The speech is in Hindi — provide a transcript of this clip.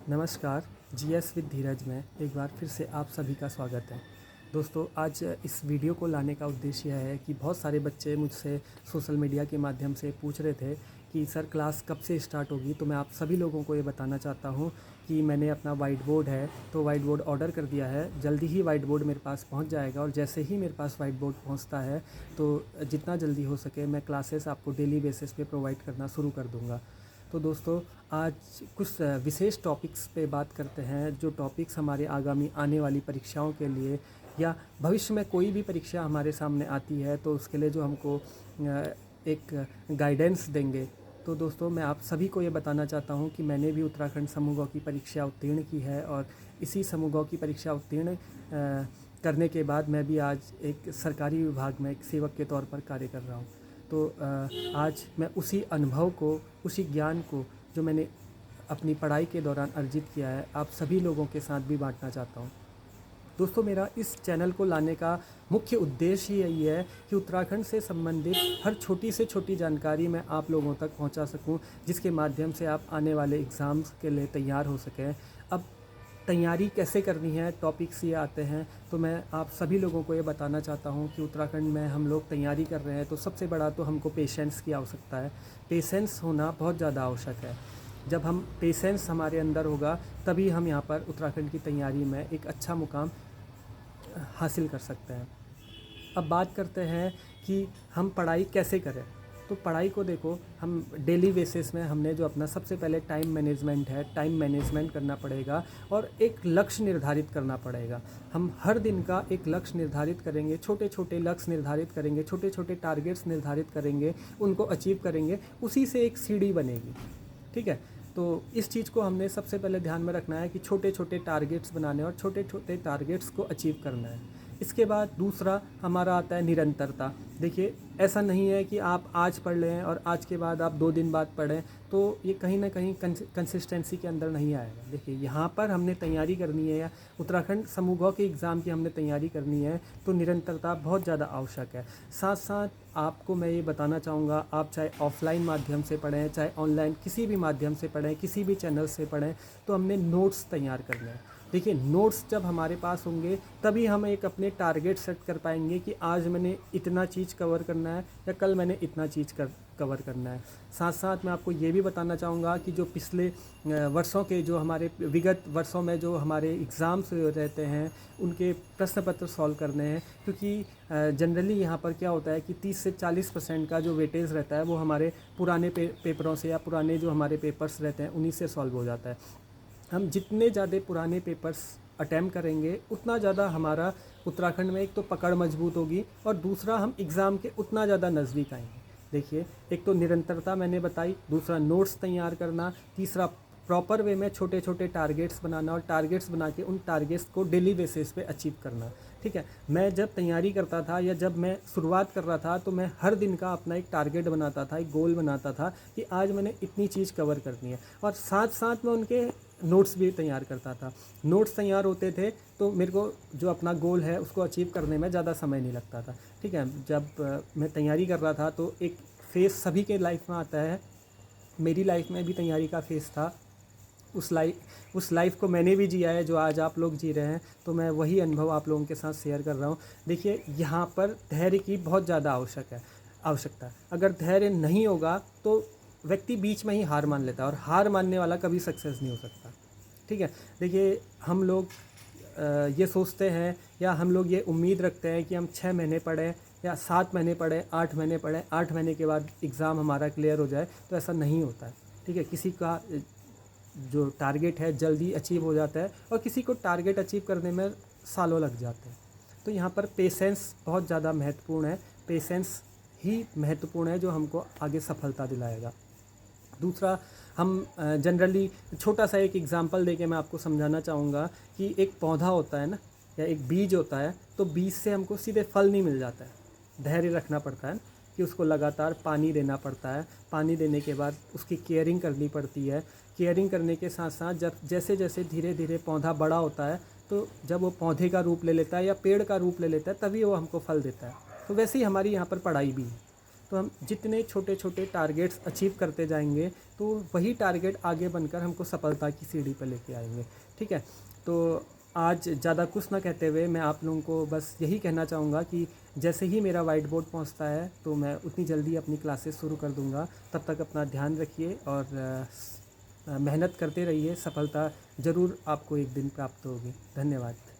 नमस्कार। जीएस विद धीरज में एक बार फिर से आप सभी का स्वागत है। दोस्तों, आज इस वीडियो को लाने का उद्देश्य यह है कि बहुत सारे बच्चे मुझसे सोशल मीडिया के माध्यम से पूछ रहे थे कि सर क्लास कब से स्टार्ट होगी। तो मैं आप सभी लोगों को ये बताना चाहता हूँ कि मैंने अपना वाइट बोर्ड है तो वाइट बोर्ड ऑर्डर कर दिया है। जल्दी ही वाइट बोर्ड मेरे पास पहुँच जाएगा और जैसे ही मेरे पास वाइट बोर्ड पहुँचता है तो जितना जल्दी हो सके मैं क्लासेस आपको डेली बेसिस पे प्रोवाइड करना शुरू कर दूँगा। तो दोस्तों, आज कुछ विशेष टॉपिक्स पे बात करते हैं, जो टॉपिक्स हमारे आगामी आने वाली परीक्षाओं के लिए या भविष्य में कोई भी परीक्षा हमारे सामने आती है तो उसके लिए जो हमको एक गाइडेंस देंगे। तो दोस्तों, मैं आप सभी को ये बताना चाहता हूँ कि मैंने भी उत्तराखंड समूह ग की परीक्षा उत्तीर्ण की है और इसी समूह ग की परीक्षा उत्तीर्ण करने के बाद मैं भी आज एक सरकारी विभाग में एक सेवक के तौर पर कार्य कर रहा हूँ। तो आज मैं उसी अनुभव को, उसी ज्ञान को जो मैंने अपनी पढ़ाई के दौरान अर्जित किया है, आप सभी लोगों के साथ भी बांटना चाहता हूँ। दोस्तों, मेरा इस चैनल को लाने का मुख्य उद्देश्य यही है कि उत्तराखंड से संबंधित हर छोटी से छोटी जानकारी मैं आप लोगों तक पहुंचा सकूं, जिसके माध्यम से आप आने वाले एग्ज़ाम्स के लिए तैयार हो सकें। अब तैयारी कैसे करनी है, टॉपिक्स ये आते हैं, तो मैं आप सभी लोगों को ये बताना चाहता हूँ कि उत्तराखंड में हम लोग तैयारी कर रहे हैं तो सबसे बड़ा तो हमको पेशेंस की आवश्यकता है। पेशेंस होना बहुत ज़्यादा आवश्यक है। जब हम पेशेंस हमारे अंदर होगा तभी हम यहाँ पर उत्तराखंड की तैयारी में एक अच्छा मुकाम हासिल कर सकते हैं। अब बात करते हैं कि हम पढ़ाई कैसे करें। तो पढ़ाई को देखो, हम डेली बेसिस में हमने जो अपना सबसे पहले टाइम मैनेजमेंट है, टाइम मैनेजमेंट करना पड़ेगा और एक लक्ष्य निर्धारित करना पड़ेगा। हम हर दिन का एक लक्ष्य निर्धारित करेंगे, छोटे छोटे लक्ष्य निर्धारित करेंगे, छोटे छोटे टारगेट्स निर्धारित करेंगे, उनको अचीव करेंगे, उसी से एक सीढ़ी बनेगी। ठीक है, तो इस चीज़ को हमने सबसे पहले ध्यान में रखना है कि छोटे छोटे टारगेट्स बनाने और छोटे छोटे टारगेट्स को अचीव करना है। इसके बाद दूसरा हमारा आता है निरंतरता। देखिए, ऐसा नहीं है कि आप आज पढ़ लें और आज के बाद आप 2 दिन बाद पढ़ें, तो ये कहीं ना कहीं कंसिस्टेंसी के अंदर नहीं आएगा। देखिए, यहाँ पर हमने तैयारी करनी है या उत्तराखंड समूह ग के एग्ज़ाम की हमने तैयारी करनी है तो निरंतरता बहुत ज़्यादा आवश्यक है। साथ साथ आपको मैं ये बताना चाहूँगा, आप चाहे ऑफलाइन माध्यम से पढ़ें, चाहे ऑनलाइन किसी भी माध्यम से पढ़ें, किसी भी चैनल से पढ़ें, तो हमने नोट्स तैयार करने हैं। देखिए, नोट्स जब हमारे पास होंगे तभी हम एक अपने टारगेट सेट कर पाएंगे कि आज मैंने इतना चीज़ कवर करना है या कल मैंने इतना चीज़ कवर करना है। साथ साथ मैं आपको ये भी बताना चाहूँगा कि जो पिछले वर्षों के, जो हमारे विगत वर्षों में जो हमारे एग्ज़ाम्स रहते हैं, उनके प्रश्न पत्र सॉल्व करने हैं, क्योंकि जनरली यहाँ पर क्या होता है कि 30 से 40% का जो वेटेज रहता है वो हमारे पुराने पेपरों से या पुराने जो हमारे पेपर्स रहते हैं उन्हीं से सॉल्व हो जाता है। हम जितने ज़्यादा पुराने पेपर्स अटैम्प्ट करेंगे उतना ज़्यादा हमारा उत्तराखंड में एक तो पकड़ मजबूत होगी और दूसरा हम एग्ज़ाम के उतना ज़्यादा नज़दीक आएंगे। देखिए, एक तो निरंतरता मैंने बताई, दूसरा नोट्स तैयार करना, तीसरा प्रॉपर वे में छोटे छोटे टारगेट्स बनाना और टारगेट्स बना के उन टारगेट्स को डेली बेसिस पे अचीव करना। ठीक है, मैं जब तैयारी करता था या जब मैं शुरुआत कर रहा था तो मैं हर दिन का अपना एक टारगेट बनाता था, एक गोल बनाता था कि आज मैंने इतनी चीज़ कवर करनी है, और साथ साथ मैं उनके नोट्स भी तैयार करता था। नोट्स तैयार होते थे तो मेरे को जो अपना गोल है उसको अचीव करने में ज़्यादा समय नहीं लगता था। ठीक है, जब मैं तैयारी कर रहा था तो एक फेज़ सभी के लाइफ में आता है, मेरी लाइफ में भी तैयारी का फेज़ था। उस लाइफ को मैंने भी जिया है जो आज आप लोग जी रहे हैं, तो मैं वही अनुभव आप लोगों के साथ शेयर कर रहा हूँ। देखिए, यहाँ पर धैर्य की बहुत ज़्यादा आवश्यकता है। अगर धैर्य नहीं होगा तो व्यक्ति बीच में ही हार मान लेता है और हार मानने वाला कभी सक्सेस नहीं हो सकता। ठीक है, देखिए, हम लोग ये सोचते हैं या हम लोग ये उम्मीद रखते हैं कि हम 6 महीने पढ़ें या 7 महीने पढ़ें, 8 महीने पढ़ें, 8 महीने के बाद एग्ज़ाम हमारा क्लियर हो जाए, तो ऐसा नहीं होता है। ठीक है, किसी का जो टारगेट है जल्दी अचीव हो जाता है और किसी को टारगेट अचीव करने में सालों लग जाते हैं। तो यहाँ पर पेशेंस बहुत ज़्यादा महत्वपूर्ण है। पेशेंस ही महत्वपूर्ण है जो हमको आगे सफलता दिलाएगा। दूसरा, हम जनरली छोटा सा एक एग्जांपल देके मैं आपको समझाना चाहूँगा कि एक पौधा होता है ना, या एक बीज होता है, तो बीज से हमको सीधे फल नहीं मिल जाता है। धैर्य रखना पड़ता है कि उसको लगातार पानी देना पड़ता है। पानी देने के बाद उसकी केयरिंग करनी पड़ती है। केयरिंग करने के साथ साथ जब जैसे जैसे धीरे धीरे पौधा बड़ा होता है, तो जब वो पौधे का रूप ले लेता है या पेड़ का रूप ले लेता है, तभी वो हमको फल देता है। तो वैसे ही हमारी यहाँ पर पढ़ाई भी है। तो हम जितने छोटे छोटे टारगेट्स अचीव करते जाएंगे तो वही टारगेट आगे बनकर हमको सफलता की सीढ़ी पर लेके आएंगे। ठीक है, तो आज ज़्यादा कुछ ना कहते हुए मैं आप लोगों को बस यही कहना चाहूँगा कि जैसे ही मेरा वाइट बोर्ड पहुँचता है तो मैं उतनी जल्दी अपनी क्लासेस शुरू कर दूँगा। तब तक अपना ध्यान रखिए और मेहनत करते रहिए, सफलता ज़रूर आपको एक दिन प्राप्त होगी। धन्यवाद।